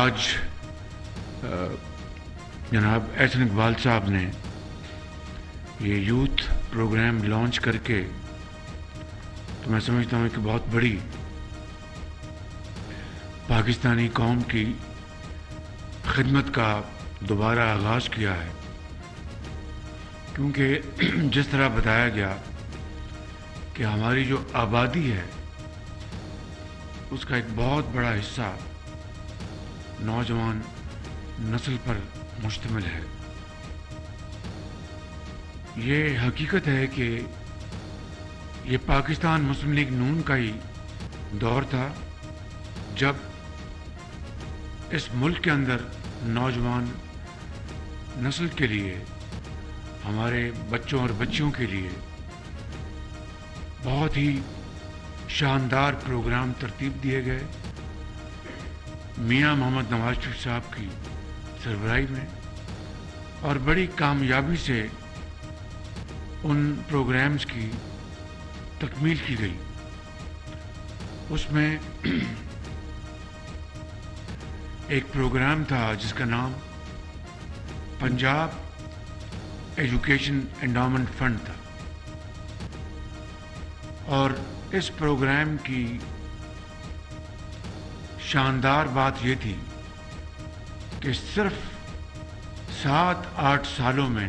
آج جناب احسن اقبال صاحب نے یہ یوتھ پروگرام لانچ کر کے تو میں سمجھتا ہوں کہ بہت بڑی پاکستانی قوم کی خدمت کا دوبارہ آغاز کیا ہے، کیونکہ جس طرح بتایا گیا کہ ہماری جو آبادی ہے اس کا ایک بہت بڑا حصہ نوجوان نسل پر مشتمل ہے۔ یہ حقیقت ہے کہ یہ پاکستان مسلم لیگ نون کا ہی دور تھا جب اس ملک کے اندر نوجوان نسل کے لیے، ہمارے بچوں اور بچیوں کے لیے بہت ہی شاندار پروگرام ترتیب دیے گئے میاں محمد نواز شریف صاحب کی سربراہی میں، اور بڑی کامیابی سے ان پروگرامز کی تکمیل کی گئی۔ اس میں ایک پروگرام تھا جس کا نام پنجاب ایجوکیشن انڈاؤمنٹ فنڈ تھا، اور اس پروگرام کی شاندار بات یہ تھی کہ صرف 7-8 سالوں میں